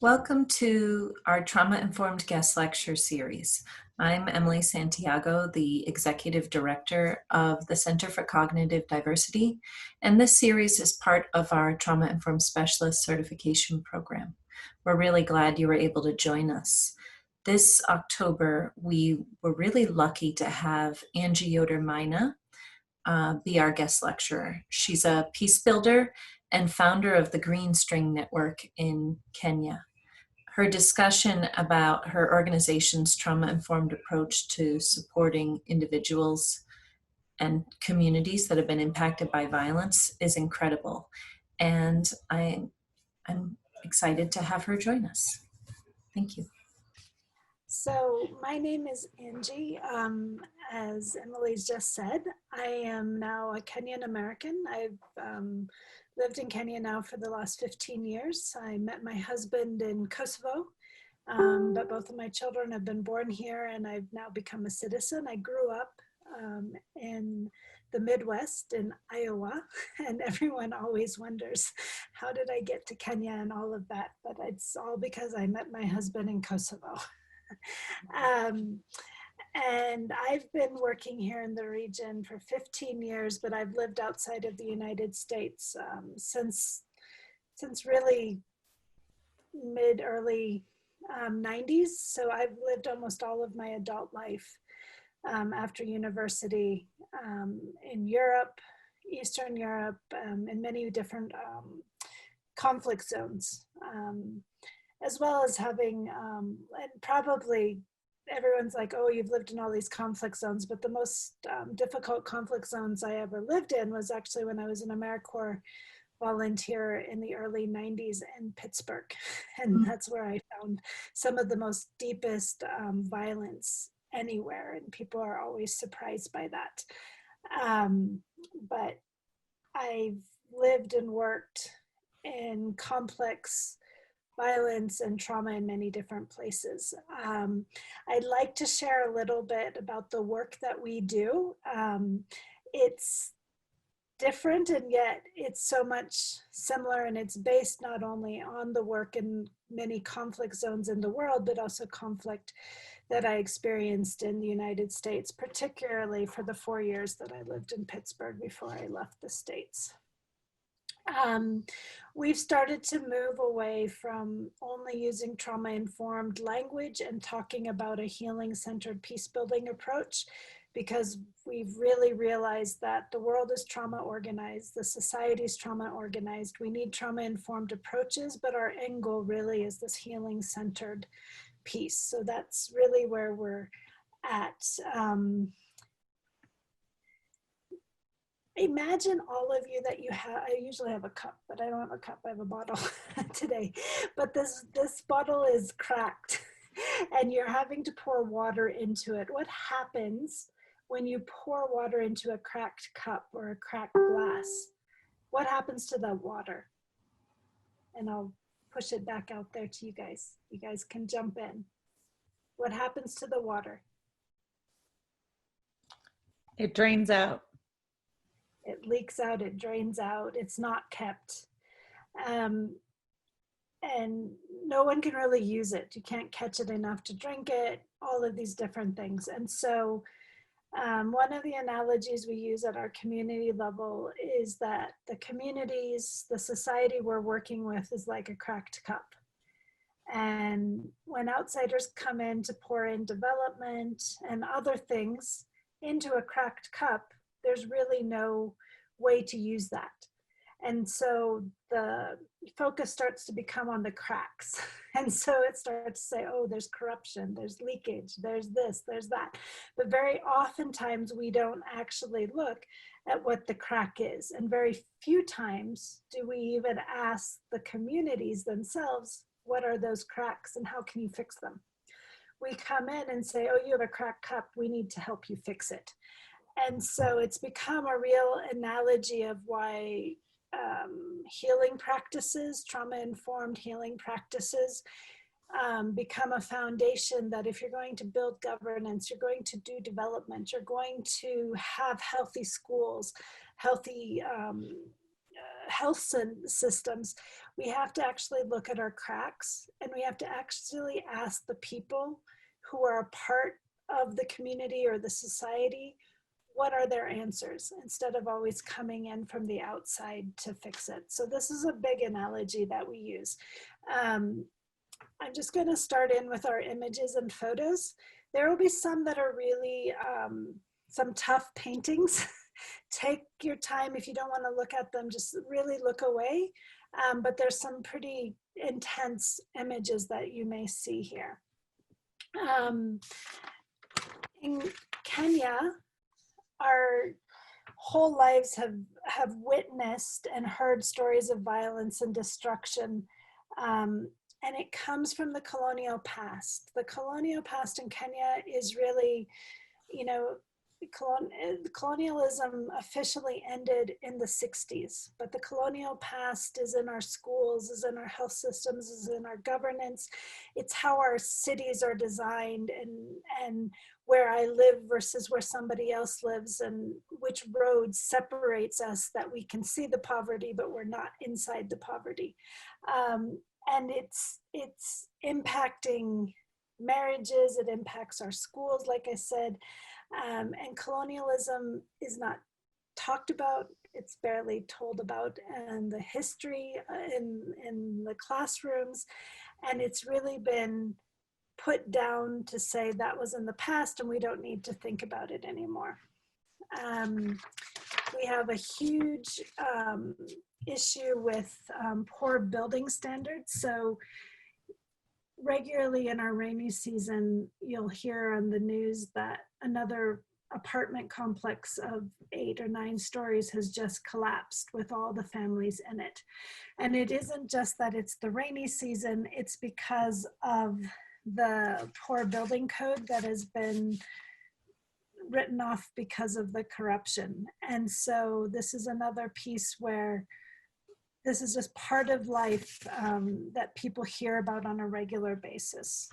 Welcome to our Trauma-Informed Guest Lecture Series. I'm Emily Santiago, the Executive Director of the Center for Cognitive Diversity, and this series is part of our Trauma-Informed Specialist Certification Program. We're really glad you were able to join us. This October, we were really lucky to have Angi Yoder Maina be our guest lecturer. She's a Peacebuilder and founder of the Green String Network in Kenya. Her discussion about her organization's trauma-informed approach to supporting individuals and communities that have been impacted by violence is incredible. And I'm excited to have her join us. Thank you. So my name is Angi. As Emily's just said, I am now a Kenyan American. I've lived in Kenya now for the last 15 years. I met my husband in Kosovo, but both of my children have been born here and I've now become a citizen. I grew up in the Midwest in Iowa, and everyone always wonders, how did I get to Kenya and all of that? But it's all because I met my husband in Kosovo. And I've been working here in the region for 15 years, but I've lived outside of the United States since really early 90s. So I've lived almost all of my adult life after university in Europe, Eastern Europe, in many different conflict zones. As well as having, and probably everyone's like, oh, you've lived in all these conflict zones, but the most difficult conflict zones I ever lived in was actually when I was an AmeriCorps volunteer in the early 90s in Pittsburgh. And that's where I found some of the most deepest violence anywhere. And people are always surprised by that. But I've lived and worked in complex violence and trauma in many different places. I'd like to share a little bit about the work that we do. It's different and yet it's so much similar, and it's based not only on the work in many conflict zones in the world, but also conflict that I experienced in the United States, particularly for the 4 years that I lived in Pittsburgh before I left the States. We've started to move away from only using trauma-informed language and talking about a healing-centered peace-building approach, because we've really realized that the world is trauma-organized, the society is trauma-organized. We need trauma-informed approaches, but our end goal really is this healing-centered piece. So that's really where we're at. Imagine all of you that you have, I usually have a cup, but I don't have a cup, I have a bottle today. But this bottle is cracked and you're having to pour water into it. What happens when you pour water into a cracked cup or a cracked glass? What happens to the water? And I'll push it back out there to you guys. You guys can jump in. What happens to the water? It drains out. It leaks out, it drains out, it's not kept. And no one can really use it. You can't catch it enough to drink it, all of these different things. And so one of the analogies we use at our community level is that the communities, the society we're working with is like a cracked cup. And when outsiders come in to pour in development and other things into a cracked cup, there's really no way to use that. And so the focus starts to become on the cracks. And so it starts to say, oh, there's corruption, there's leakage, there's this, there's that. But very oftentimes we don't actually look at what the crack is. And very few times do we even ask the communities themselves, what are those cracks and how can you fix them? We come in and say, oh, you have a cracked cup, we need to help you fix it. And so it's become a real analogy of why healing practices, trauma-informed healing practices, become a foundation that if you're going to build governance, you're going to do development, you're going to have healthy schools, healthy health systems, we have to actually look at our cracks, and we have to actually ask the people who are a part of the community or the society, what are their answers, instead of always coming in from the outside to fix it. So this is a big analogy that we use. I'm just going to start in with our images and photos. There will be some that are really some tough paintings. Take your time. If you don't want to look at them, just really look away. But there's some pretty intense images that you may see here. In Kenya, our whole lives have witnessed and heard stories of violence and destruction. And it comes from the colonial past. The colonial past in Kenya is really, you know, colonialism officially ended in the 60s, but the colonial past is in our schools, is in our health systems, is in our governance. It's how our cities are designed, and where I live versus where somebody else lives, and which road separates us that we can see the poverty, but we're not inside the poverty. And it's impacting marriages, it impacts our schools, like I said, and colonialism is not talked about, it's barely told about, and the history in the classrooms, and it's really been put down to say that was in the past and we don't need to think about it anymore. We have a huge issue with poor building standards. So regularly in our rainy season, you'll hear on the news that another apartment complex of 8 or 9 stories has just collapsed with all the families in it. And it isn't just that it's the rainy season, it's because of the poor building code that has been written off because of the corruption. And so this is another piece where this is just part of life that people hear about on a regular basis.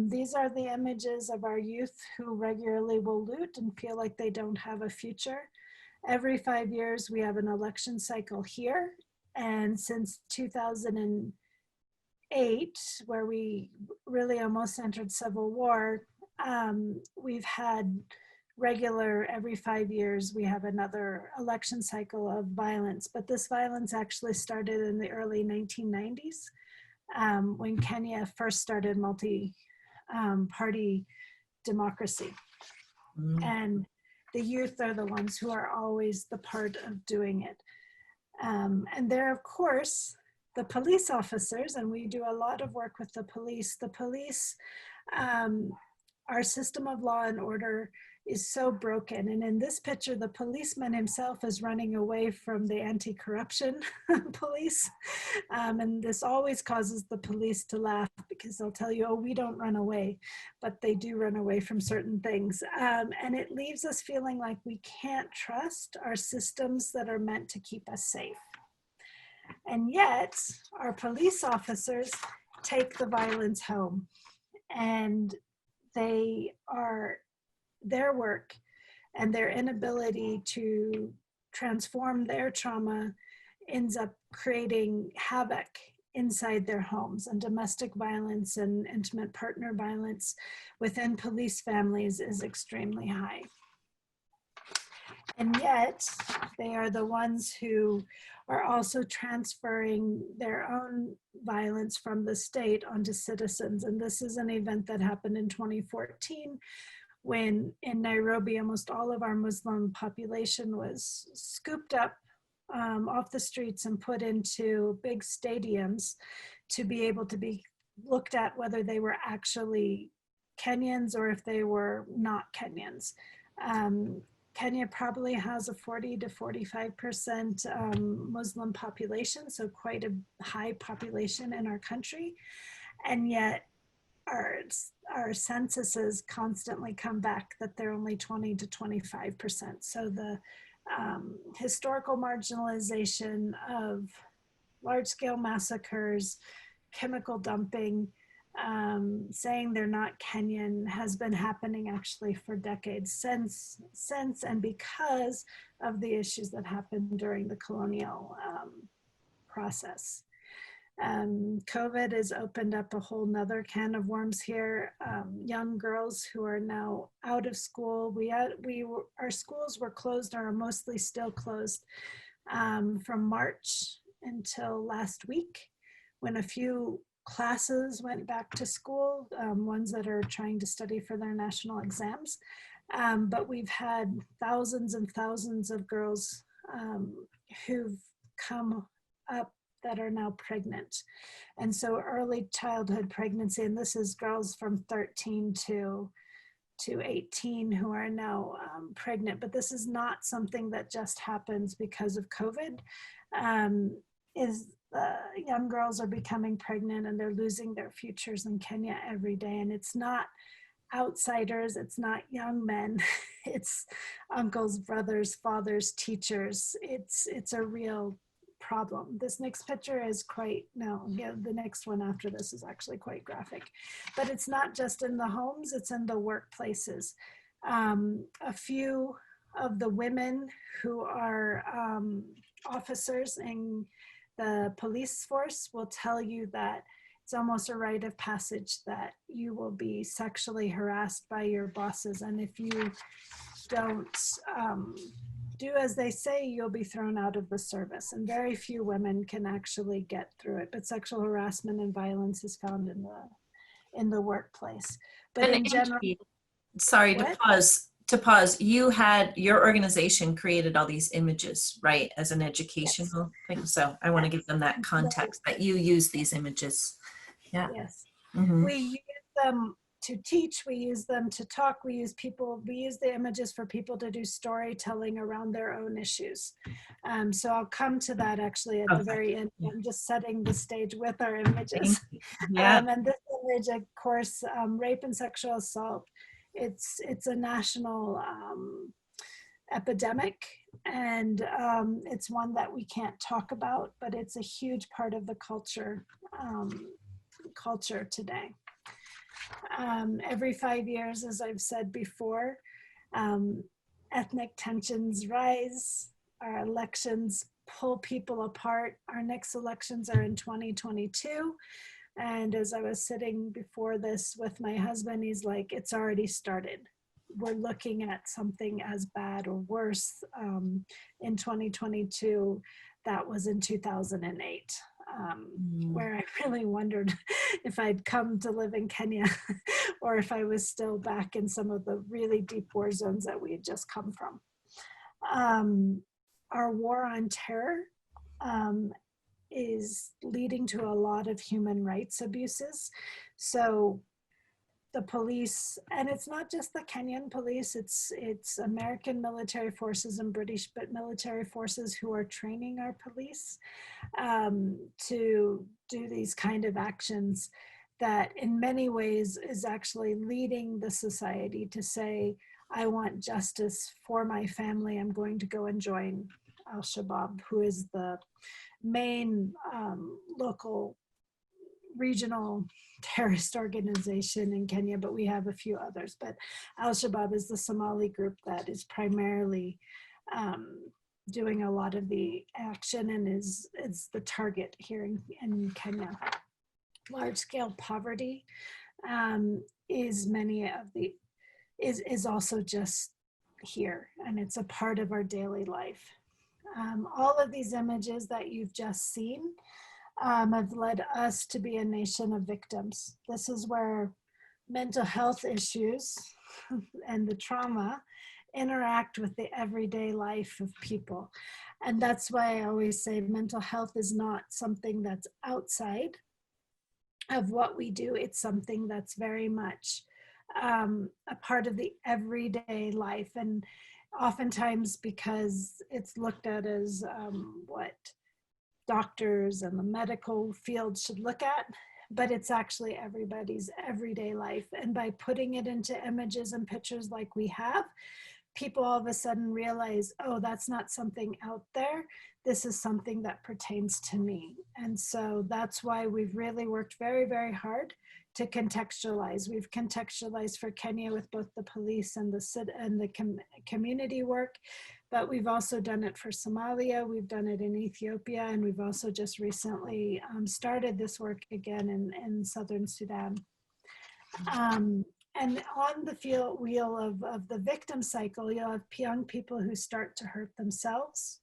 These are the images of our youth who regularly will loot and feel like they don't have a future. Every 5 years, we have an election cycle here. And since 2008, where we really almost entered civil war, we've had regular, every 5 years, we have another election cycle of violence. But this violence actually started in the early 1990s when Kenya first started multi-party democracy. And the youth are the ones who are always the part of doing it. And they're, of course, the police officers, and we do a lot of work with the police. The police, our system of law and order is so broken. And in this picture, the policeman himself is running away from the anti-corruption police. And this always causes the police to laugh because they'll tell you, oh, we don't run away, but they do run away from certain things. And it leaves us feeling like we can't trust our systems that are meant to keep us safe. And yet our police officers take the violence home, and their work and their inability to transform their trauma ends up creating havoc inside their homes, and domestic violence and intimate partner violence within police families is extremely high. And yet they are the ones who are also transferring their own violence from the state onto citizens. And this is an event that happened in 2014 when in Nairobi, almost all of our Muslim population was scooped up off the streets and put into big stadiums to be able to be looked at whether they were actually Kenyans or if they were not Kenyans. Kenya probably has a 40 to 45% Muslim population, so quite a high population in our country. And yet our censuses constantly come back that they're only 20 to 25%. So the historical marginalization of large-scale massacres, chemical dumping, saying they're not Kenyan has been happening actually for decades since and because of the issues that happened during the colonial process. COVID has opened up a whole nother can of worms here. Young girls who are now out of school. Our schools were closed or are mostly still closed from March until last week, when a few classes went back to school, ones that are trying to study for their national exams. But we've had thousands and thousands of girls who've come up that are now pregnant. And so early childhood pregnancy, and this is girls from 13 to 18 who are now pregnant, but this is not something that just happens because of COVID. Young girls are becoming pregnant and they're losing their futures in Kenya every day. And it's not outsiders, it's not young men, it's uncles, brothers, fathers, teachers. It's a real problem. This next picture is the next one after this is actually quite graphic. But it's not just in the homes, it's in the workplaces. A few of the women who are officers in the police force will tell you that it's almost a rite of passage that you will be sexually harassed by your bosses. And if you don't do as they say, you'll be thrown out of the service. And very few women can actually get through it. But sexual harassment and violence is found in the workplace. But And in general, Angie, sorry what? to pause. Your organization created all these images, right, as an educational thing. So I want to give them that context that you use these images. Yeah. Yes. Mm-hmm. We use them to teach, we use them to talk, we use the images for people to do storytelling around their own issues. So I'll come to that actually at the very end. I'm just setting the stage with our images. Yeah. And this image, of course, rape and sexual assault, it's a national epidemic, and it's one that we can't talk about, but it's a huge part of the culture today. Every 5 years, as I've said before, ethnic tensions rise, our elections pull people apart. Our next elections are in 2022. And as I was sitting before this with my husband, he's like, it's already started. We're looking at something as bad or worse in 2022 that was in 2008. Where I really wondered if I'd come to live in Kenya or if I was still back in some of the really deep war zones that we had just come from. Our war on terror is leading to a lot of human rights abuses. So the police, and it's not just the Kenyan police, it's American military forces and British military forces who are training our police to do these kind of actions that in many ways is actually leading the society to say, I want justice for my family. I'm going to go and join Al-Shabaab, who is the main local regional terrorist organization in Kenya, but we have a few others. But Al-Shabaab is the Somali group that is primarily doing a lot of the action and is the target here in Kenya. Large-scale poverty is also just here, and it's a part of our daily life. All of these images that you've just seen have led us to be a nation of victims. This is where mental health issues and the trauma interact with the everyday life of people. And that's why I always say mental health is not something that's outside of what we do. It's something that's very much a part of the everyday life. And oftentimes because it's looked at as what doctors and the medical field should look at, but it's actually everybody's everyday life. And by putting it into images and pictures like we have, people all of a sudden realize, oh, that's not something out there. this is something that pertains to me. And so that's why we've really worked very, very hard to contextualize. We've contextualized for Kenya with both the police and the community work, but we've also done it for Somalia, we've done it in Ethiopia, and we've also just recently started this work again in Southern Sudan. And on the wheel of the victim cycle, you'll have young people who start to hurt themselves.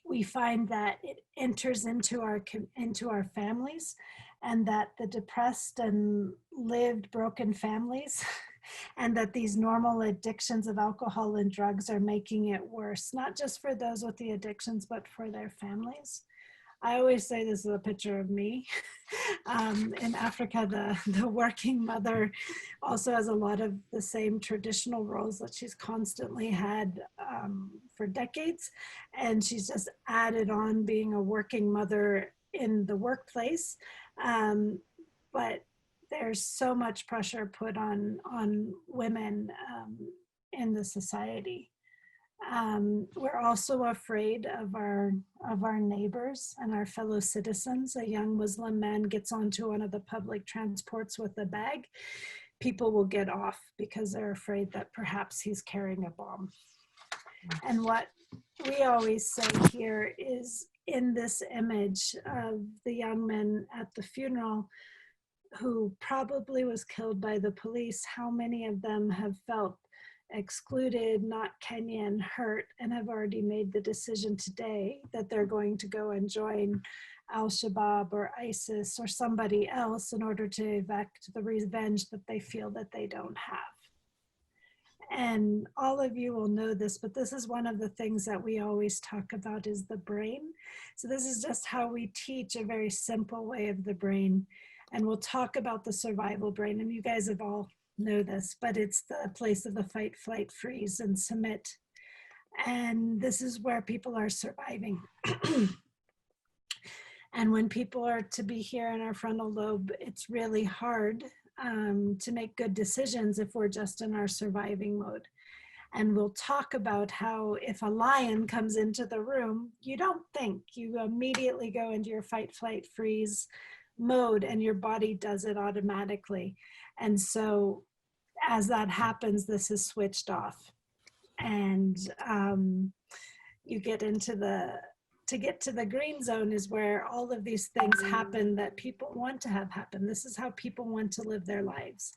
We find that it enters into our families, and that the depressed and lived broken families and that these normal addictions of alcohol and drugs are making it worse, not just for those with the addictions, but for their families. I always say this is a picture of me. In Africa, the working mother also has a lot of the same traditional roles that she's constantly had for decades. And she's just added on being a working mother in the workplace. But there's so much pressure put on women in the society. We're also afraid of our neighbors and our fellow citizens. A young Muslim man gets onto one of the public transports with a bag. People will get off because they're afraid that perhaps he's carrying a bomb. And what we always say here is, in this image of the young man at the funeral who probably was killed by the police, how many of them have felt excluded, not Kenyan, hurt, and have already made the decision today that they're going to go and join Al-Shabaab or ISIS or somebody else in order to enact the revenge that they feel that they don't have. And all of you will know this, but this is one of the things that we always talk about is the brain. So this is just how we teach a very simple way of the brain. And we'll talk about the survival brain, and you guys have all know this, but it's the place of the fight, flight, freeze, and submit. And this is where people are surviving. And when people are to be here in our frontal lobe, it's really hard to make good decisions if we're just in our surviving mode. And we'll talk about how if a lion comes into the room, you don't think, you immediately go into your fight, flight, freeze mode, and your body does it automatically. And so as that happens, this is switched off. And you get into to get to the green zone is where all of these things happen that people want to have happen. This is how people want to live their lives.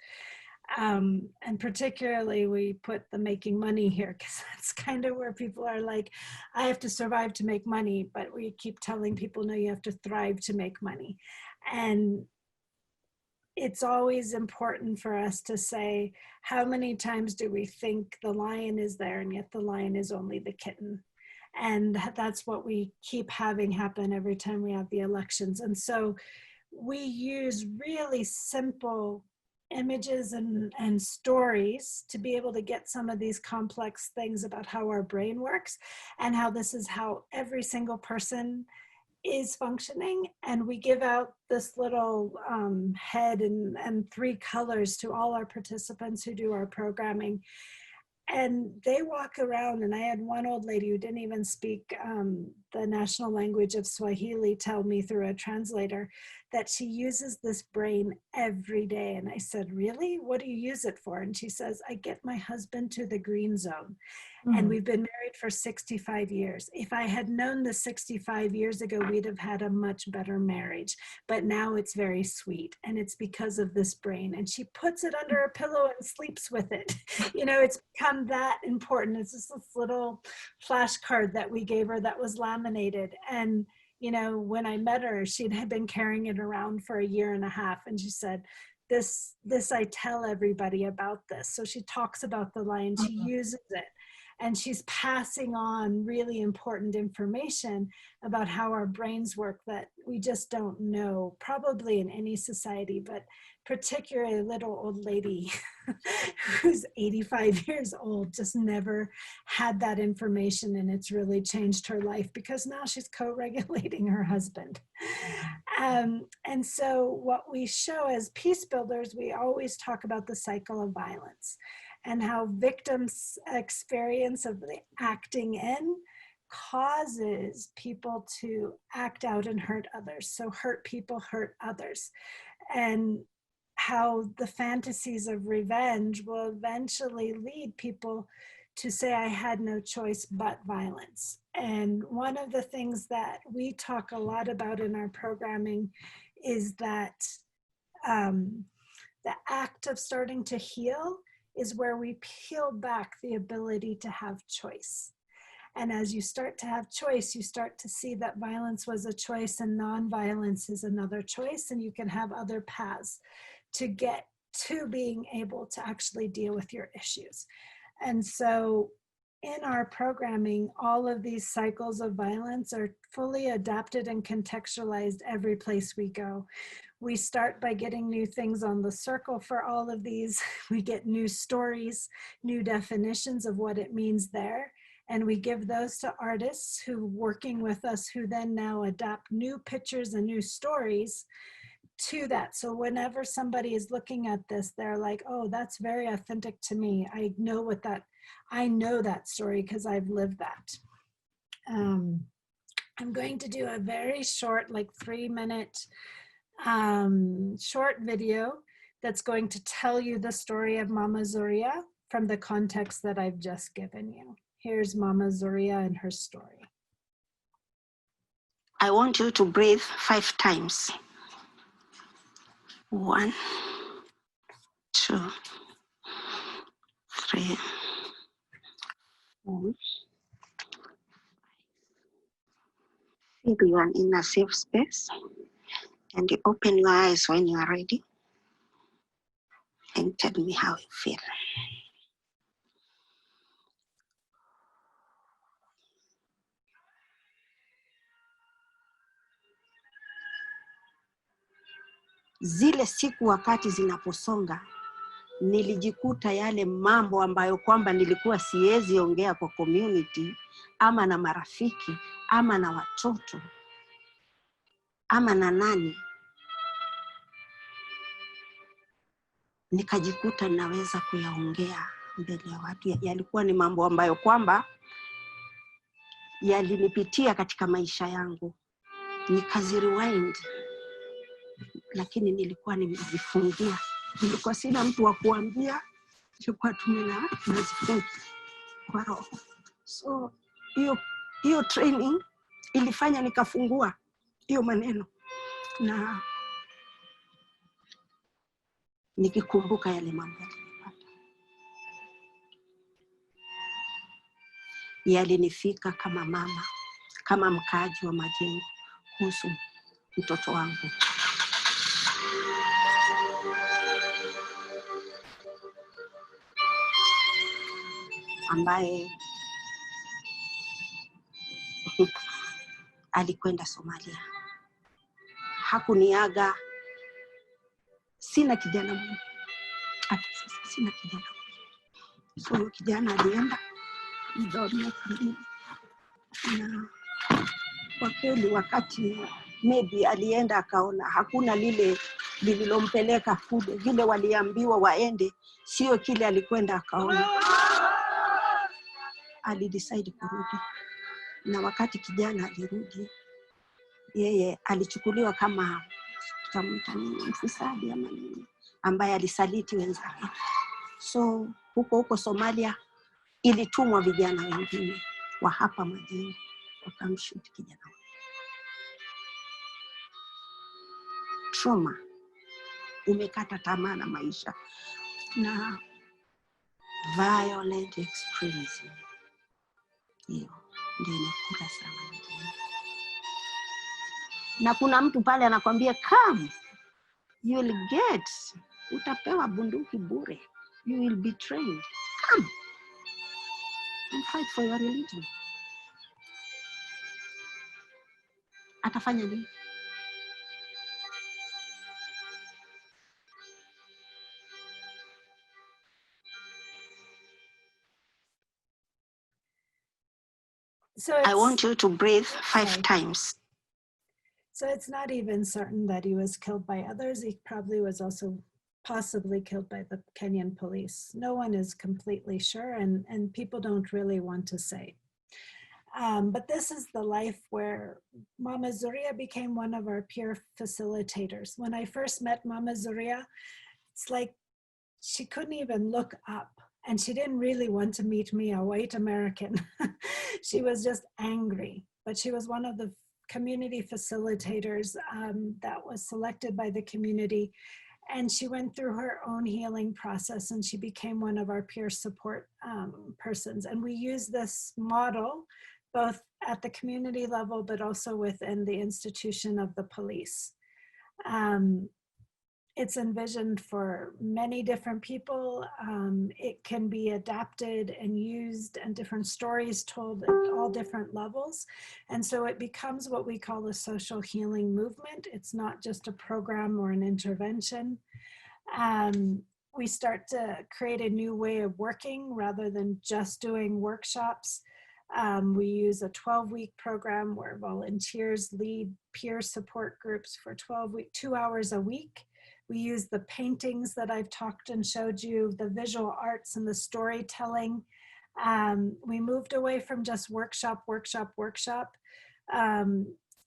And particularly we put the making money here, because that's kind of where people are like, I have to survive to make money, but we keep telling people, no, you have to thrive to make money. And it's always important for us to say, how many times do we think the lion is there and yet the lion is only the kitten? And that's what we keep having happen every time we have the elections. And so we use really simple images and stories to be able to get some of these complex things about how our brain works and how this is how every single person is functioning. And we give out this little head and 3 colors to all our participants who do our programming. And they walk around, and I had one old lady who didn't even speak the national language of Swahili tell me through a translator that she uses this brain every day. And I said, really? What do you use it for? And she says, I get my husband to the green zone. And we've been married for 65 years. If I had known this 65 years ago, we'd have had a much better marriage. But now it's very sweet. And it's because of this brain. And she puts it under a pillow and sleeps with it. You know, it's become that important. It's just this little flashcard that we gave her that was laminated. And, you know, when I met her, she had been carrying it around for 1.5 years. And she said, this I tell everybody about this. So she talks about the lion, she uses it. And she's passing on really important information about how our brains work that we just don't know, probably in any society, but particularly a little old lady who's 85 years old just never had that information, and it's really changed her life because now she's co-regulating her husband. And so what we show as peace builders, we always talk about the cycle of violence. and how victims' experience of the acting in causes people to act out and hurt others. So hurt people hurt others. And how the fantasies of revenge will eventually lead people to say, I had no choice but violence. And one of the things that we talk a lot about in our programming is that the act of starting to heal is where we peel back the ability to have choice. And as you start to have choice, you start to see that violence was a choice and non-violence is another choice, and you can have other paths to get to being able to actually deal with your issues. And so in our programming, all of these cycles of violence are fully adapted and contextualized every place we go. We start by getting new things on the circle for all of these. We get new stories, new definitions of what it means there. And we give those to artists who working with us, who then now adapt new pictures and new stories to that. So whenever somebody is looking at this, they're like, oh, that's very authentic to me. I know that story because I've lived that. I'm going to do a very short, like 3-minute short video that's going to tell you the story of Mama Zuria from the context that I've just given you. Here's Mama Zuria and her story. I want you to breathe 5 times. 1, 2, 3, 4. Feel you are in a safe space, and you open your eyes when you are ready and tell me how you feel. Zile siku wakati zinaposonga, nilijikuta yale mambo ambayo kwamba nilikuwa siwezi ongea kwa community ama na marafiki ama na watoto ama na nani, nikajikuta naweza kuyaongea mbele ya watu. Yalikuwa ni mambo ambayo kwamba yalinipitia katika maisha yangu, nikazirewind, lakini nilikuwa nimejifungia. Nilikuwa sina mtu wa kuambia, nilikuwa tumezifungia kwa roho. So hiyo training ilifanya nikafungua hiyo maneno, na nikikumbuka yale mambo yalinipata, yalinifika kama mama, kama mkaaji wa Majengo kuhusu mtoto wangu. Ambaye alikwenda Somalia. Hakuniaga. Sina kijana mmoja. Hata sasa sina kijana mmoja. So kijana alienda ndio kamili. Na kwa kweli wakati maybe alienda akaona hakuna lile lililompeleka kule, vile waliambiwa waende sio kile alikwenda akaona. Alidecide kurudi. Na wakati kijana alirudi, yeye alichukuliwa kama mfisadi ama nini, ambaye alisaliti wenzake. So huko Somalia ilitumwa vijana wengine wa hapa Majengo wakamshoot kijana. Trauma, umekata tamaa na maisha na violent extremism. Hiyo ndio inakula sana Majengo. Na kuna mtu pale anakuambia come, you will get, utapewa bunduki bure, you will be trained, come and fight for your religion. Atafanya nini? So I want you to breathe 5 times. So it's not even certain that he was killed by others. He probably was also possibly killed by the Kenyan police. No one is completely sure, and people don't really want to say. But this is the life where Mama Zuria became one of our peer facilitators. When I first met Mama Zuria, it's like she couldn't even look up, and she didn't really want to meet me, a white American. She was just angry, but she was one of the community facilitators that was selected by the community. And she went through her own healing process, and she became one of our peer support persons. And we use this model both at the community level, but also within the institution of the police. It's envisioned for many different people. It can be adapted and used, and different stories told at all different levels. And so it becomes what we call a social healing movement. It's not just a program or an intervention. We start to create a new way of working rather than just doing workshops. We use a 12-week program where volunteers lead peer support groups for 2 hours a week. We use the paintings that I've talked and showed you, the visual arts and the storytelling. We moved away from just workshop,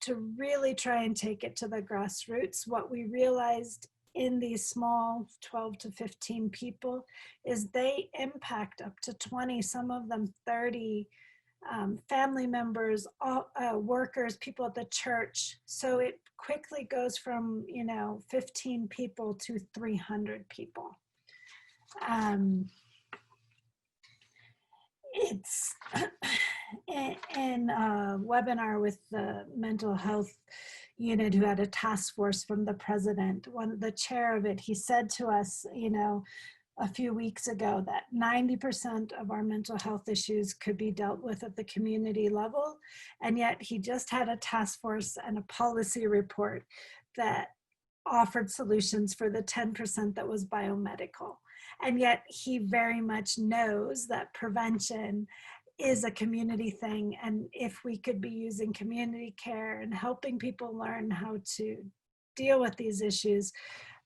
to really try and take it to the grassroots. What we realized in these small 12 to 15 people is they impact up to 20, some of them 30 family members, workers, people at the church. So it quickly goes from 15 people to 300 people. It's in a webinar with the mental health unit who had a task force from the president. The chair of it, he said to us, a few weeks ago, that 90% of our mental health issues could be dealt with at the community level. And yet he just had a task force and a policy report that offered solutions for the 10% that was biomedical. And yet he very much knows that prevention is a community thing. And if we could be using community care and helping people learn how to deal with these issues,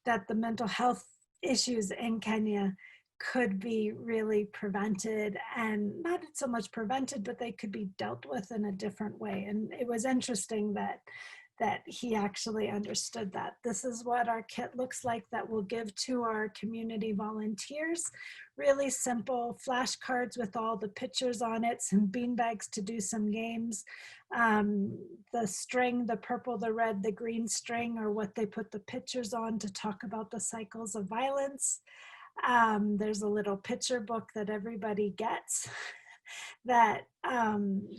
that the mental health issues in Kenya could be really prevented, and not so much prevented, but they could be dealt with in a different way. And it was interesting that he actually understood that. This is what our kit looks like that we'll give to our community volunteers. Really simple flashcards with all the pictures on it, some beanbags to do some games. The string, the purple, the red, the green string are what they put the pictures on to talk about the cycles of violence. There's a little picture book that everybody gets that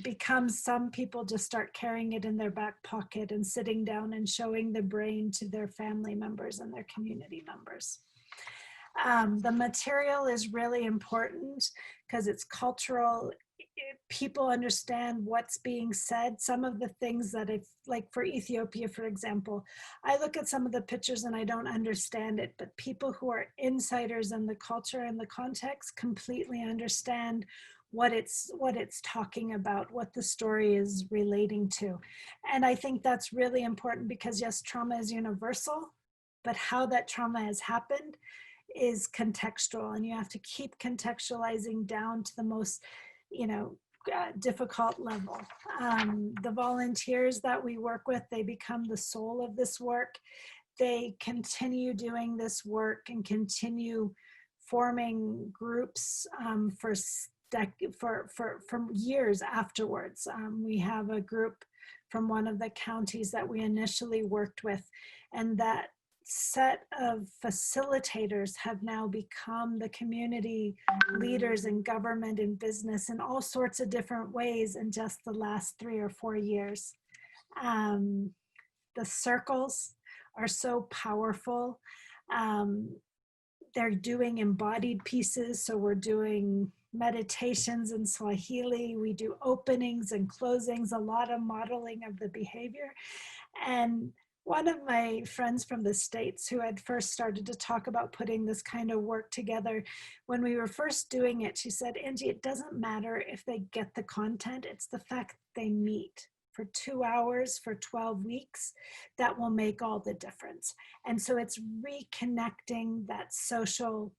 becomes, some people just start carrying it in their back pocket and sitting down and showing the brain to their family members and their community members. The material is really important because it's cultural. People understand what's being said. Some of the things that like for Ethiopia, for example, I look at some of the pictures and I don't understand it, but people who are insiders in the culture and the context completely understand what it's talking about, what the story is relating to. And I think that's really important because yes, trauma is universal, but how that trauma has happened is contextual, and you have to keep contextualizing down to the most, difficult level. The volunteers that we work with, they become the soul of this work. They continue doing this work and continue forming groups for years afterwards. We have a group from one of the counties that we initially worked with, and that set of facilitators have now become the community leaders in government and business in all sorts of different ways in just the last 3 or 4 years. The circles are so powerful. They're doing embodied pieces, so we're doing meditations in Swahili, we do openings and closings, a lot of modeling of the behavior. And one of my friends from the States who had first started to talk about putting this kind of work together, when we were first doing it, she said, Angie, it doesn't matter if they get the content, it's the fact they meet for 2 hours for 12 weeks that will make all the difference. And so it's reconnecting that social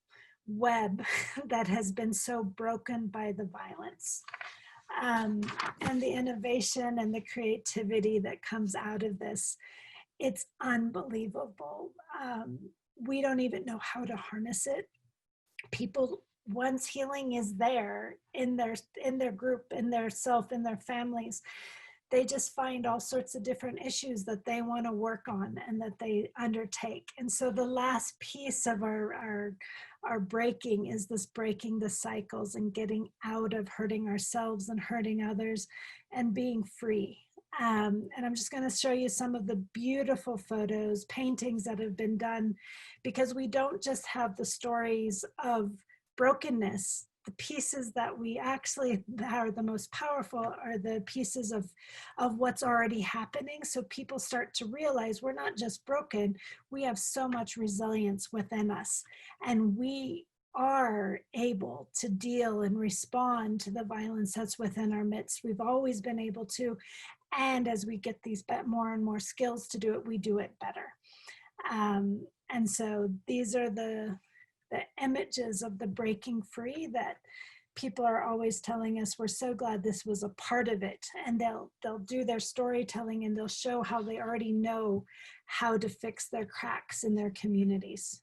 web that has been so broken by the violence. And the innovation and the creativity that comes out of this, it's unbelievable. We don't even know how to harness it. People, once healing is there in their group, in their self, in their families, they just find all sorts of different issues that they want to work on and that they undertake. And so the last piece of our breaking is this breaking the cycles and getting out of hurting ourselves and hurting others and being free. And I'm just going to show you some of the beautiful photos, paintings that have been done, because we don't just have the stories of brokenness. The pieces that we actually are the most powerful are the pieces of what's already happening. So people start to realize we're not just broken, we have so much resilience within us. And we are able to deal and respond to the violence that's within our midst. We've always been able to. And as we get these more and more skills to do it, we do it better. And so these are the images of the breaking free that people are always telling us, we're so glad this was a part of it. And they'll do their storytelling and they'll show how they already know how to fix their cracks in their communities.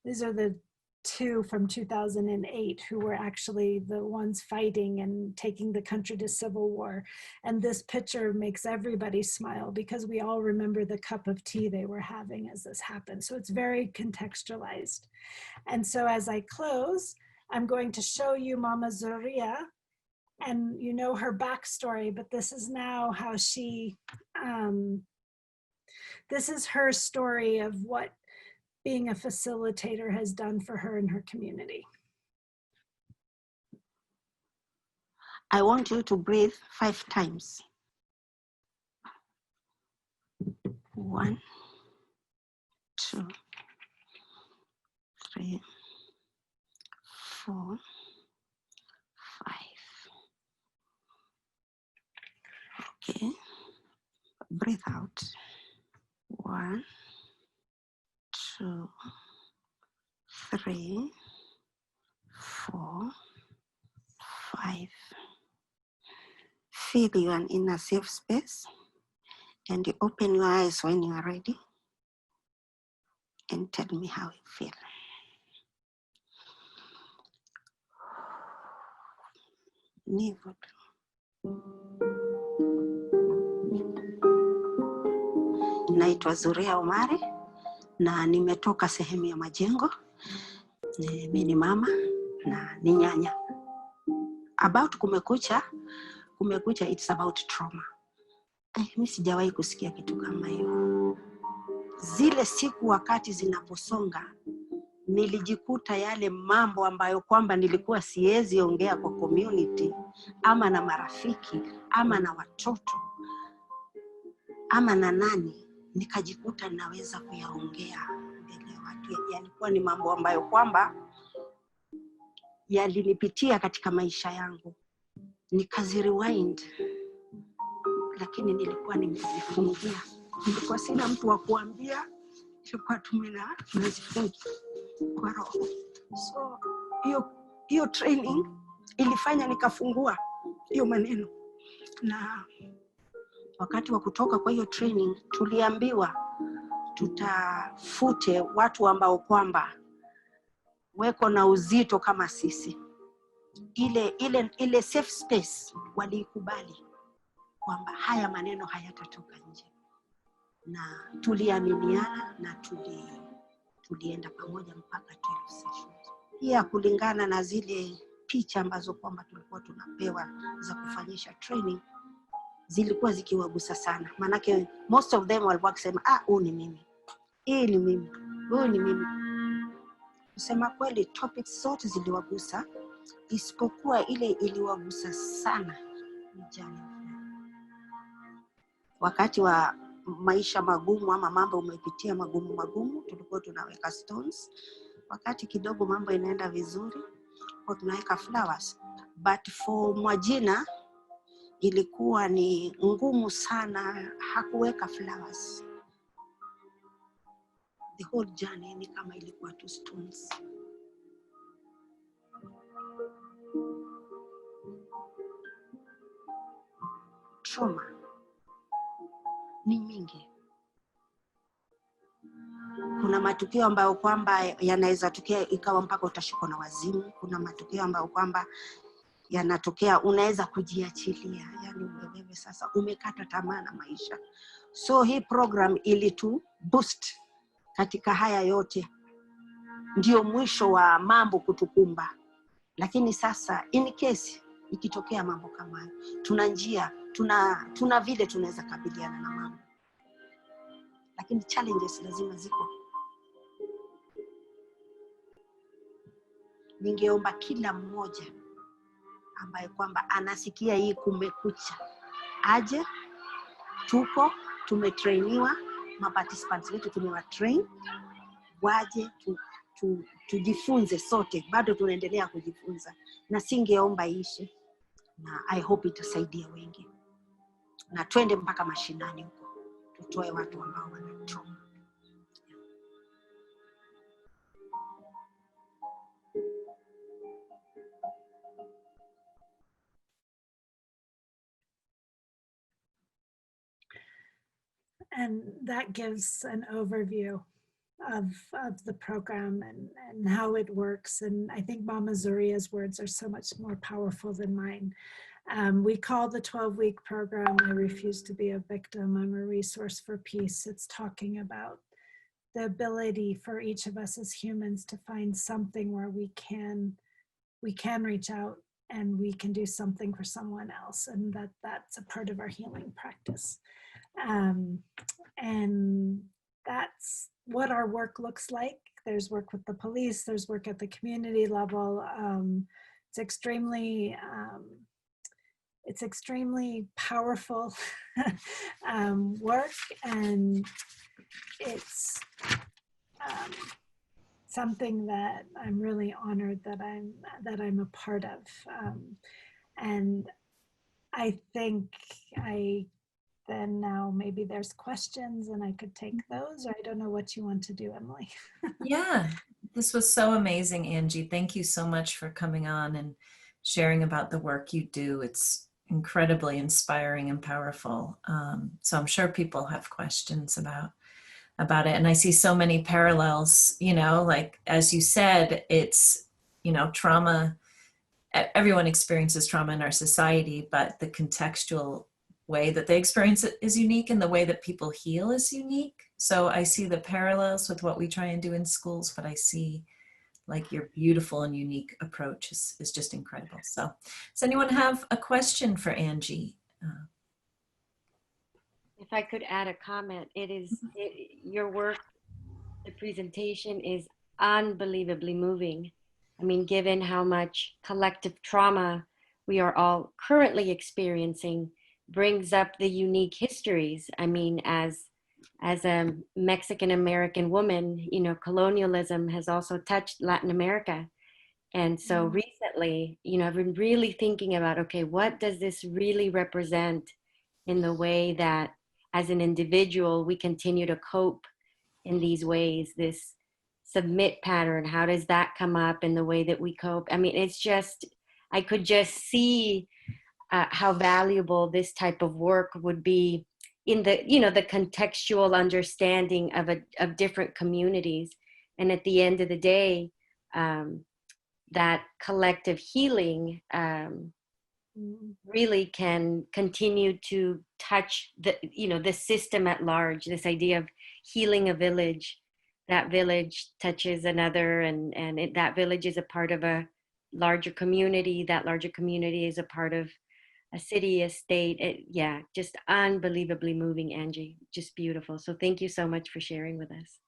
These are the two from 2008 who were actually the ones fighting and taking the country to civil war. And this picture makes everybody smile because we all remember the cup of tea they were having as this happened. So it's very contextualized. And so as I close, I'm going to show you Mama Zoria, and you know her backstory, but this is now how she, this is her story of what being a facilitator has done for her and her community. I want you to breathe 5 times. 1, 2, 3, 4, 5. Okay. Breathe out. 1, 2, 3, 4, 5. Feel you are in a safe space, and you open your eyes when you are ready and tell me how you feel. Never. Naitwa Zuria Omari na nimetoka sehemu ya Majengo. Mimi ni mama na ni nyanya. About kumekucha, it's about trauma. Mimi sijawahi kusikia kitu kama hiyo. Zile siku wakati zinaposonga, nilijikuta yale mambo ambayo kwamba nilikuwa siwezi ongea kwa community ama na marafiki ama na watoto ama na nani, nikajikuta naweza kuyaongea mbele ya watu. Yalikuwa ni mambo ambayo kwamba yalinipitia katika maisha yangu. Nikazirewind, lakini nilikuwa nimejifungia. Nilikuwa sina mtu wa kuambia, nilikuwa tumezifungia kwa roho. So hiyo training ilifanya nikafungua hiyo maneno. Na wakati wa kutoka kwa hiyo training tuliambiwa tutafute watu ambao kwamba weko na uzito kama sisi. Ile safe space walikubali kwamba haya maneno hayatatoka nje. Na tuliaminiana na tulienda pamoja mpaka 12 sessions. Pia kulingana na zile picha ambazo kwamba tulikuwa tunapewa za kufanyisha training, zilikuwa zikiwagusa sana. Manake most of them walikuwa kusema, huyu ni mimi. Hii ni mimi. Huyu ni mimi. Kusema kweli topics zote ziliwagusa, isipokuwa ile iliwagusa sana ni jana. Wakati wa maisha magumu ama mambo umepitia magumu, tulikuwa tunaweka stones. Wakati kidogo mambo inaenda vizuri, kwa tunaweka flowers. But for Mwajina, ilikuwa ni ngumu sana, hakuweka flowers. The whole journey ni kama ilikuwa 2 stones. Trauma ni mingi. Kuna matukio ambayo kwamba yanaweza tokea ikawa mpaka utashikwa na wazimu. Kuna matukio ambayo kwamba yanatokea unaweza kujiachilia, yani wewe sasa umekata tamaa na maisha. So hii program ilitu boost katika haya yote. Ndio mwisho wa mambo kutukumba. Lakini sasa in case ikitokea mambo kama hayo, tuna njia, tuna vile tunaweza kabiliana na mambo. Lakini challenges lazima ziko. Ningeomba kila mmoja ambaye kwamba anasikia hii kumekucha aje. Tumetrainiwa, maparticipants wetu tumewatrain, waje tujifunze sote. Bado tunaendelea kujifunza na singeomba ishe, na I hope itasaidia wengi, na twende mpaka mashinani huko tutoe watu ambao wana trauma. And that gives an overview of the program and how it works. And I think Mama Zuria's words are so much more powerful than mine. We call the 12-week program, I Refuse to Be a Victim, I'm a Resource for Peace. It's talking about the ability for each of us as humans to find something where we can reach out and we can do something for someone else. And that's a part of our healing practice. And that's what our work looks like. There's work with the police, there's work at the community level. It's extremely powerful work, and it's something that I'm really honored that I'm a part of. And I think then now maybe there's questions and I could take those, or I don't know what you want to do, Emily. Yeah, this was so amazing, Angie. Thank you so much for coming on and sharing about the work you do. It's incredibly inspiring and powerful. So I'm sure people have questions about it. And I see so many parallels, like, as you said, it's, trauma, everyone experiences trauma in our society, but the contextual way that they experience it is unique, and the way that people heal is unique. So I see the parallels with what we try and do in schools, but I see like your beautiful and unique approach is just incredible. So does anyone have a question for Angie? If I could add a comment, your work, the presentation is unbelievably moving. I mean, given how much collective trauma we are all currently experiencing, brings up the unique histories. I mean, as a Mexican American woman, colonialism has also touched Latin America. And so recently, I've been really thinking about, okay, what does this really represent in the way that as an individual, we continue to cope in these ways, this submit pattern, how does that come up in the way that we cope? I mean, it's just, I could just see how valuable this type of work would be in the, the contextual understanding of different communities. And at the end of the day, that collective healing really can continue to touch the system at large. This idea of healing a village, that village touches another, and that village is a part of a larger community. That larger community is a part of a city, a state. Just unbelievably moving, Angie. Just beautiful. So thank you so much for sharing with us.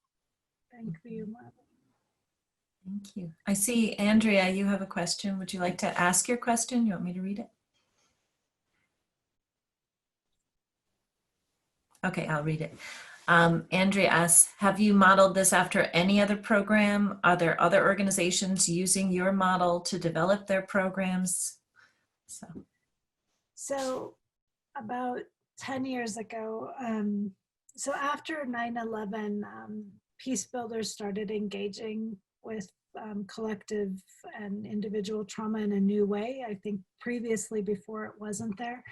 Thank you, Mom. Thank you. I see, Andrea, you have a question. Would you like to ask your question? You want me to read it? Okay, I'll read it. Andrea asks, have you modeled this after any other program? Are there other organizations using your model to develop their programs? So about 10 years ago. So after 9/11, Peacebuilders started engaging with collective and individual trauma in a new way. I think previously, before it wasn't there.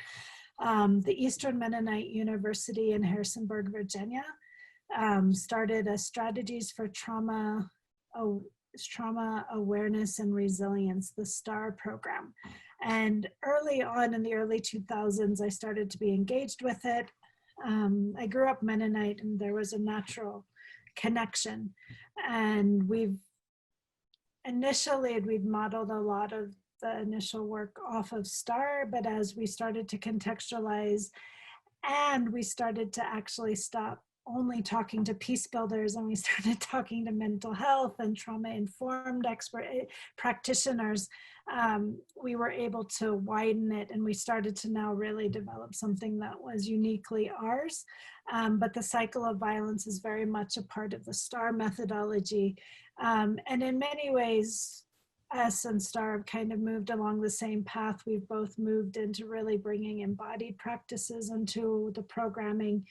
The Eastern Mennonite University in Harrisonburg, Virginia, started a Strategies for Trauma Awareness and Resilience, the STAR program. And early on in the early 2000s, I started to be engaged with it. I grew up Mennonite, and there was a natural connection. And we've modeled a lot of the initial work off of STAR, but as we started to contextualize and we started to actually stop only talking to Peacebuilders, and we started talking to mental health and trauma-informed practitioners, we were able to widen it, and we started to now really develop something that was uniquely ours. But the cycle of violence is very much a part of the STAR methodology. And in many ways, us and STAR have kind of moved along the same path. We've both moved into really bringing embodied practices into the programming.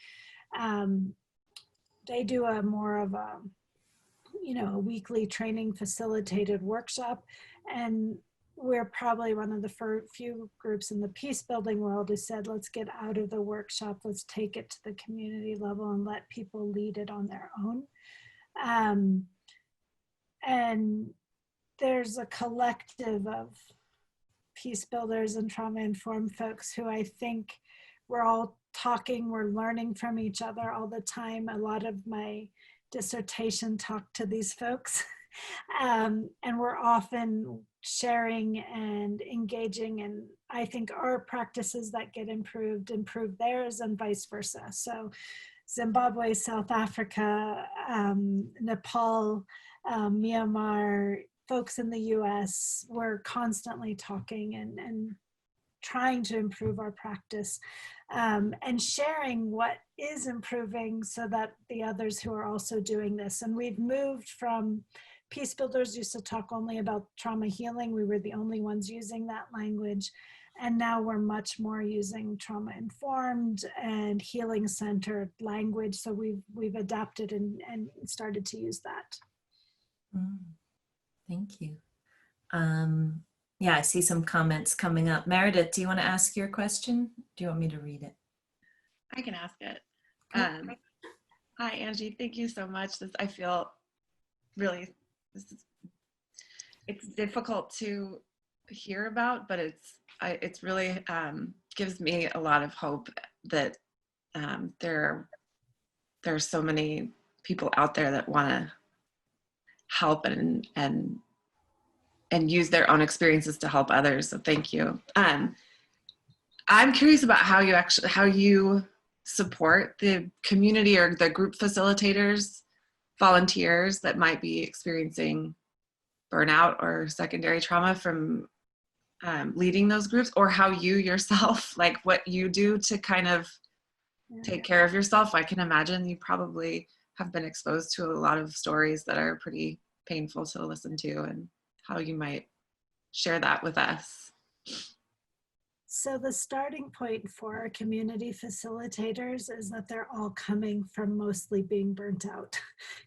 They do a more of a, a weekly training facilitated workshop. And we're probably one of the few groups in the peace building world who said, let's get out of the workshop, let's take it to the community level and let people lead it on their own. And there's a collective of peace builders and trauma-informed folks who I think we're all talking, we're learning from each other all the time. A lot of my dissertation talked to these folks. And we're often sharing and engaging, and I think our practices that get improved improve theirs and vice versa. So Zimbabwe, South Africa, Nepal, Myanmar, folks in the US, we're constantly talking and trying to improve our practice, and sharing what is improving so that the others who are also doing this. And we've moved from, peace builders used to talk only about trauma healing. We were the only ones using that language. And now we're much more using trauma-informed and healing-centered language. So we've adapted and started to use that. Thank you. Yeah, I see some comments coming up. Meredith, do you want to ask your question? Do you want me to read it? I can ask it. Hi, Angie. Thank you so much. I feel really, it's difficult to hear about, but it's really gives me a lot of hope that there are so many people out there that want to help and use their own experiences to help others. So thank you. I'm curious about how you support the community or the group facilitators, volunteers that might be experiencing burnout or secondary trauma from leading those groups, or how you yourself, like what you do to kind of take care of yourself. I can imagine you probably have been exposed to a lot of stories that are pretty painful to listen to, and how you might share that with us. So the starting point for our community facilitators is that they're all coming from mostly being burnt out,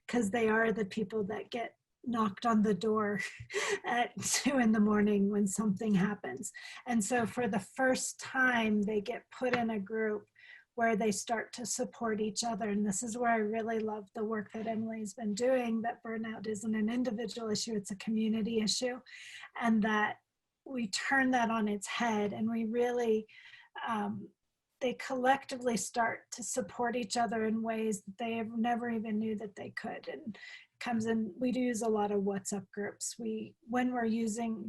because they are the people that get knocked on the door at 2 a.m. when something happens. And so for the first time, they get put in a group where they start to support each other. And this is where I really love the work that Emily's been doing, that burnout isn't an individual issue, it's a community issue. And that we turn that on its head, and we really, they collectively start to support each other in ways that they have never even knew that they could. And comes in, we do use a lot of WhatsApp groups. When we're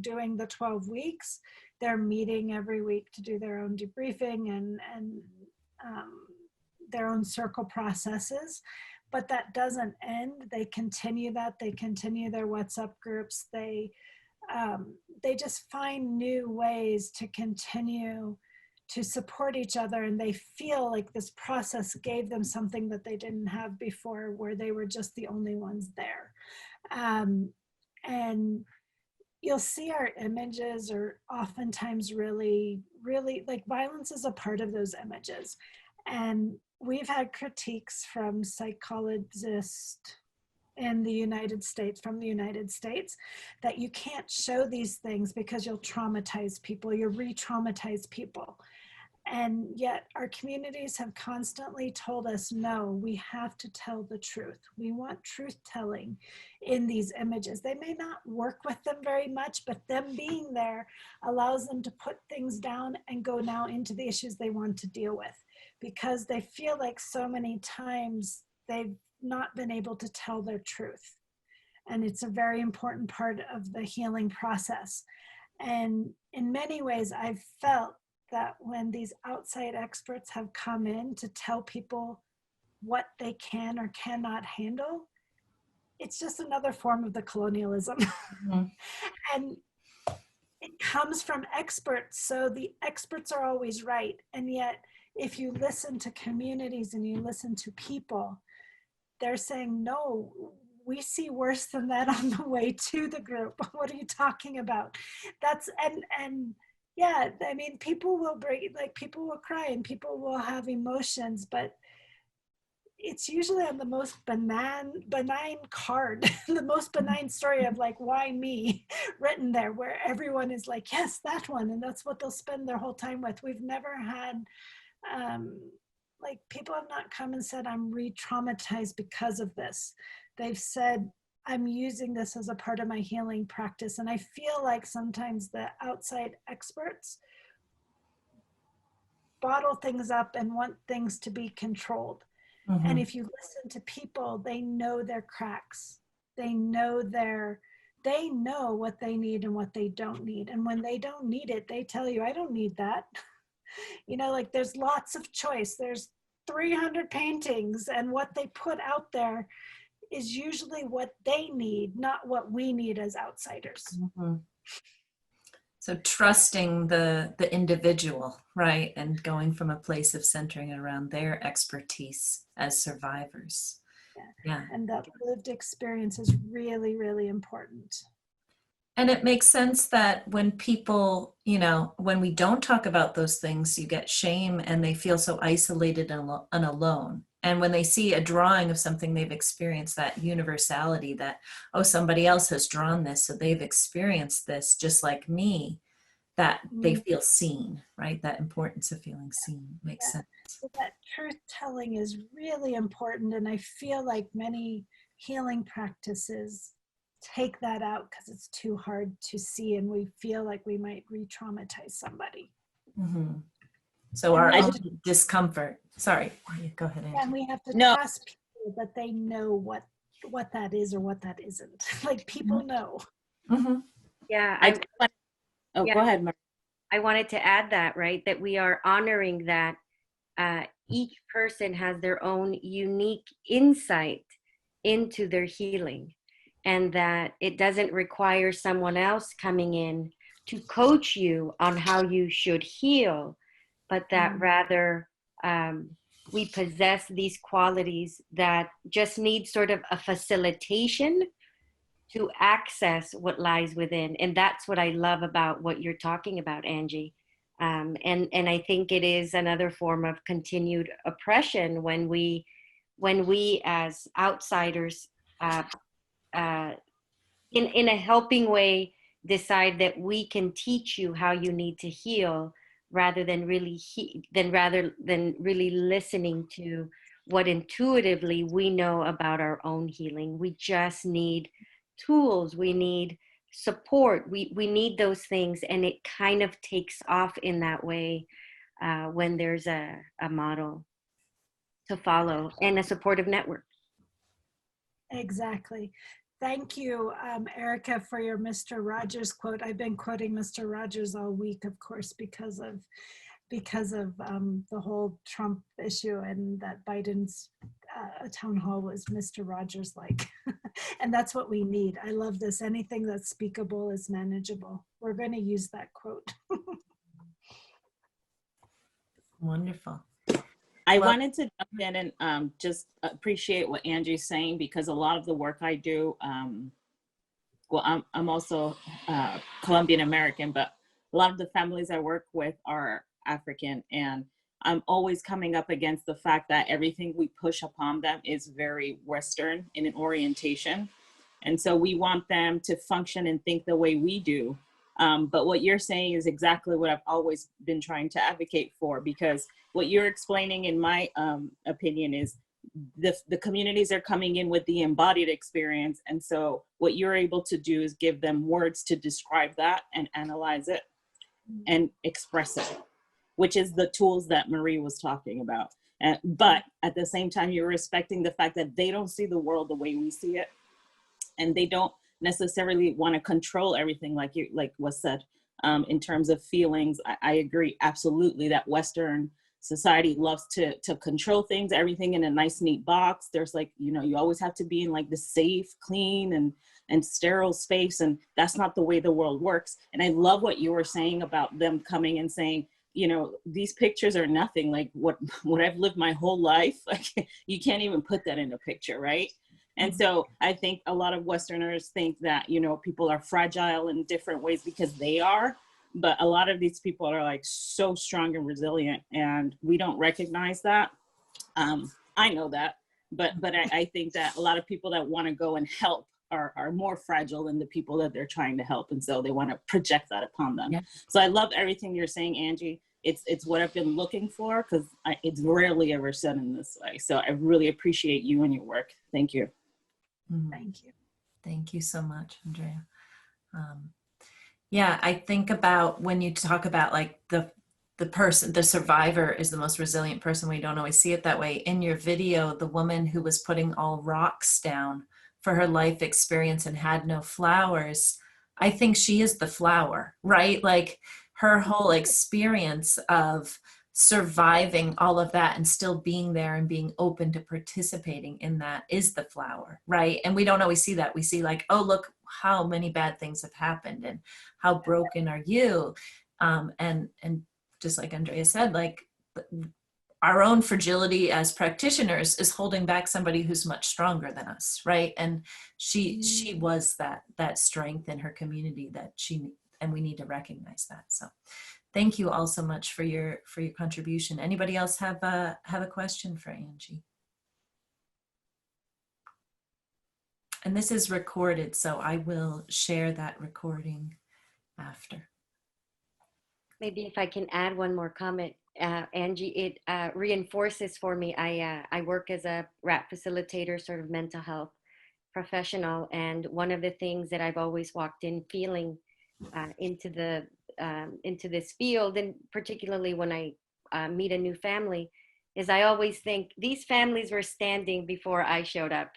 doing the 12 weeks, they're meeting every week to do their own debriefing and their own circle processes. But that doesn't end. They continue that. They continue their WhatsApp groups. They just find new ways to continue to support each other, and they feel like this process gave them something that they didn't have before, where they were just the only ones there. And you'll see our images are oftentimes really, really, like, violence is a part of those images. And we've had critiques from psychologists in the United States, from the United States, that you can't show these things because you'll traumatize people, you'll re-traumatize people. And yet our communities have constantly told us, no, we have to tell the truth. We want truth telling in these images. They may not work with them very much, but them being there allows them to put things down and go now into the issues they want to deal with, because they feel like so many times they've not been able to tell their truth. And it's a very important part of the healing process. And in many ways, I've felt that when these outside experts have come in to tell people what they can or cannot handle, it's just another form of the colonialism. Mm-hmm. And it comes from experts, so the experts are always right. And yet, if you listen to communities and you listen to people, they're saying, no, we see worse than that on the way to the group. What are you talking about? That's, and yeah, I mean, people will break, like, people will cry and people will have emotions, but it's usually on the most benign card, the most benign story of, like, why me, written there, where everyone is like, yes, that one. And that's what they'll spend their whole time with. We've never had, like, people have not come and said, I'm re-traumatized because of this. They've said, I'm using this as a part of my healing practice. And I feel like sometimes the outside experts bottle things up and want things to be controlled. Mm-hmm. And if you listen to people, they know their cracks. They know what they need and what they don't need. And when they don't need it, they tell you, I don't need that. You know, like, there's lots of choice. There's 300 paintings, and what they put out there is usually what they need, not what we need as outsiders. Mm-hmm. So trusting the individual, right? And going from a place of centering around their expertise as survivors. Yeah. And that lived experience is really, really important. And it makes sense that when people, you know, when we don't talk about those things, you get shame and they feel so isolated and alone. And when they see a drawing of something they've experienced, that universality that, oh, somebody else has drawn this, so they've experienced this just like me, that they feel seen, right? That importance of feeling seen makes sense. So that truth telling is really important. And I feel like many healing practices take that out because it's too hard to see, and we feel like we might re-traumatize somebody. Mm-hmm. So our own discomfort. Sorry, go ahead, Angie. And we have to trust people that they know what that is or what that isn't. Like, people know. Mm-hmm. Yeah. Go ahead, Mark. I wanted to add that, right, that we are honoring that each person has their own unique insight into their healing, and that it doesn't require someone else coming in to coach you on how you should heal, but that rather we possess these qualities that just need sort of a facilitation to access what lies within. And that's what I love about what you're talking about, Angi. And I think it is another form of continued oppression when we as outsiders in a helping way decide that we can teach you how you need to heal, rather than really listening to what intuitively we know about our own healing. We just need tools, we need support, we need those things, and it kind of takes off in that way when there's a model to follow and a supportive network. Exactly. Thank you, Erica, for your Mr. Rogers quote. I've been quoting Mr. Rogers all week, of course, because of the whole Trump issue, and that Biden's town hall was Mr. Rogers like. And that's what we need. I love this. Anything that's speakable is manageable. We're going to use that quote. Wonderful. I wanted to jump in and just appreciate what Angie's saying, because a lot of the work I do, well, I'm also Colombian American, but a lot of the families I work with are African, and I'm always coming up against the fact that everything we push upon them is very Western in an orientation. And so we want them to function and think the way we do. But what you're saying is exactly what I've always been trying to advocate for, because what you're explaining, in my opinion, is the communities are coming in with the embodied experience. And so what you're able to do is give them words to describe that and analyze it and express it, which is the tools that Marie was talking about. But at the same time, you're respecting the fact that they don't see the world the way we see it. And they don't necessarily want to control everything like was said in terms of feelings. I agree absolutely that Western society loves to control things, everything in a nice neat box. There's like, you know, you always have to be in like the safe, clean and sterile space, and that's not the way the world works. And I love what you were saying about them coming and saying, you know, these pictures are nothing like what I've lived my whole life. Like, you can't even put that in a picture, right? And so I think a lot of Westerners think that, you know, people are fragile in different ways because they are, but a lot of these people are like so strong and resilient, and we don't recognize that. I know that, but I think that a lot of people that want to go and help are more fragile than the people that they're trying to help. And so they want to project that upon them. Yeah. So I love everything you're saying, Angie. It's what I've been looking for, because it's rarely ever said in this way. So I really appreciate you and your work. Thank you. Thank you. Thank you so much, Andrea. Yeah, I think about when you talk about like the person, the survivor is the most resilient person. We don't always see it that way. In your video, the woman who was putting all rocks down for her life experience and had no flowers, I think she is the flower, right? Like her whole experience of surviving all of that and still being there and being open to participating in that is the flower, right? And we don't always see that. We see like, oh, look how many bad things have happened and how broken are you? And just like Andrea said, like our own fragility as practitioners is holding back somebody who's much stronger than us, right? And she was that strength in her community and we need to recognize that. So thank you all so much for your contribution. Anybody else have a question for Angie? And this is recorded, so I will share that recording after. Maybe if I can add one more comment, Angie, it reinforces for me. I work as a RAP facilitator, sort of mental health professional, and one of the things that I've always walked in feeling into this field, and particularly when I meet a new family, is I always think these families were standing before I showed up.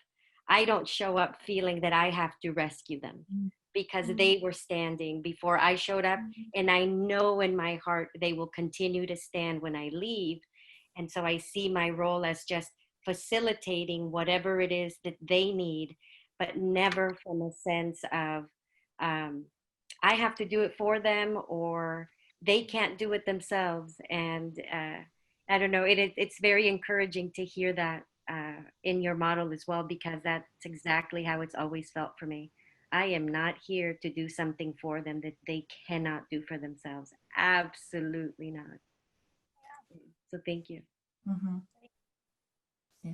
I don't show up feeling that I have to rescue them, because they were standing before I showed up, and I know in my heart they will continue to stand when I leave. And so I see my role as just facilitating whatever it is that they need, but never from a sense of I have to do it for them or they can't do it themselves. And I don't know, it's very encouraging to hear that in your model as well, because that's exactly how it's always felt for me. I am not here to do something for them that they cannot do for themselves. Absolutely not. So thank you. Mm-hmm. Yeah.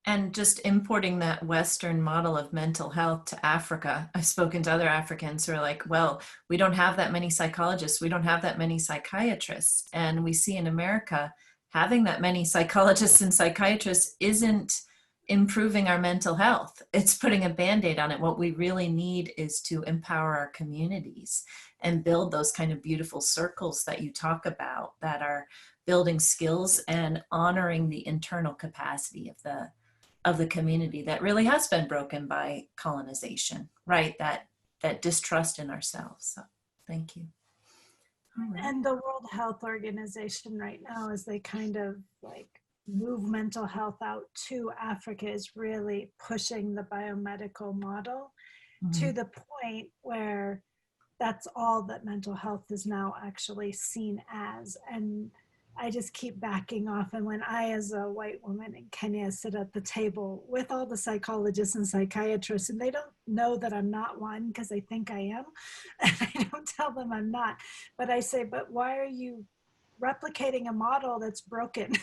And just importing that Western model of mental health to Africa. I've spoken to other Africans who are like, well, we don't have that many psychologists. We don't have that many psychiatrists. And we see in America, having that many psychologists and psychiatrists isn't improving our mental health. It's putting a Band-Aid on it. What we really need is to empower our communities and build those kind of beautiful circles that you talk about, that are building skills and honoring the internal capacity of the community that really has been broken by colonization, right? That distrust in ourselves. So thank you. Right. And the World Health Organization right now, as they kind of like move mental health out to Africa, is really pushing the biomedical model to the point where that's all that mental health is now actually seen as. And I just keep backing off. And when I, as a white woman in Kenya, sit at the table with all the psychologists and psychiatrists, and they don't know that I'm not one because they think I am, and I don't tell them I'm not. But I say, but why are you replicating a model that's broken?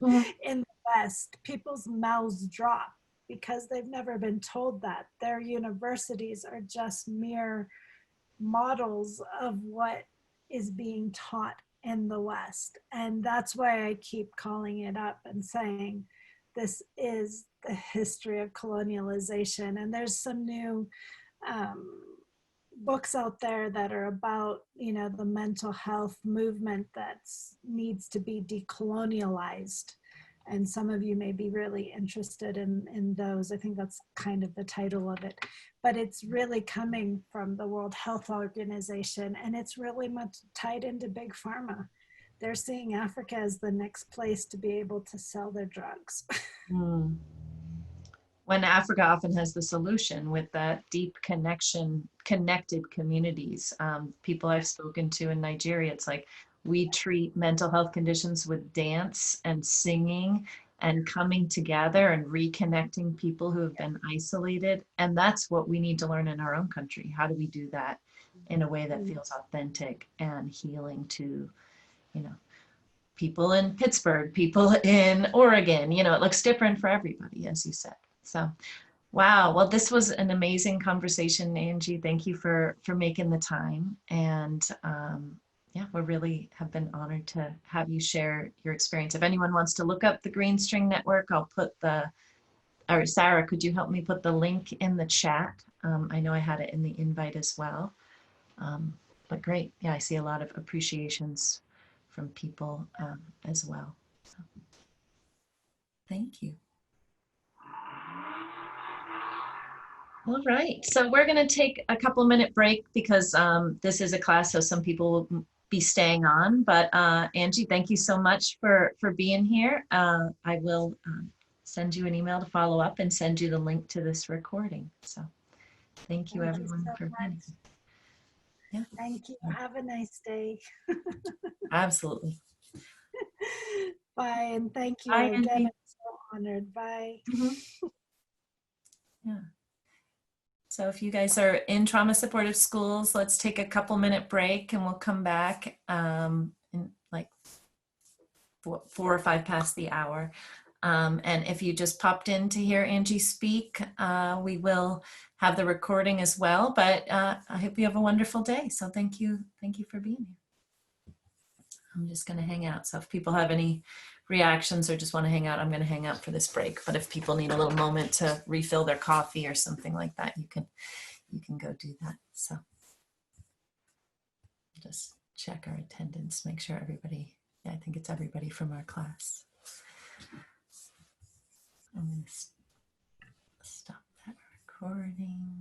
In the West, people's mouths drop because they've never been told that. Their universities are just mere models of what is being taught in the West. And that's why I keep calling it up and saying, this is the history of colonialization. And there's some new books out there that are about, you know, the mental health movement that needs to be decolonialized. And some of you may be really interested in those. I think that's kind of the title of it. But it's really coming from the World Health Organization, and it's really much tied into Big Pharma. They're seeing Africa as the next place to be able to sell their drugs. When Africa often has the solution with that deep connection, connected communities. People I've spoken to in Nigeria, it's like we treat mental health conditions with dance and singing and coming together and reconnecting people who have been isolated. And that's what we need to learn in our own country. How do we do that in a way that feels authentic and healing to, you know, people in Pittsburgh, people in Oregon? You know, it looks different for everybody, as you said. So, wow. Well, this was an amazing conversation, Angie. Thank you for making the time. And yeah, we really have been honored to have you share your experience. If anyone wants to look up the Green String Network, I'll put or Sarah, could you help me put the link in the chat? I know I had it in the invite as well. But great. Yeah, I see a lot of appreciations from people as well. So, thank you. All right, so we're going to take a couple-minute break because this is a class, so some people will be staying on. But Angie, thank you so much for being here. I will send you an email to follow up and send you the link to this recording. So thank you, everyone, so for being here. Yeah. Thank you. Have a nice day. Absolutely. Bye, and thank you Bye, again. Angie. I'm so honored. Bye. Yeah. So if you guys are in trauma supportive schools, let's take a couple-minute break and we'll come back in like 4 or 5 past the hour. And if you just popped in to hear Angie speak, we will have the recording as well. But I hope you have a wonderful day. So thank you for being here. I'm just going to hang out. So if people have any reactions or just want to hang out, I'm going to hang out for this break. But if people need a little moment to refill their coffee or something like that, you can go do that. So just check our attendance, make sure everybody, yeah, I think it's everybody from our class. I'm going to stop that recording.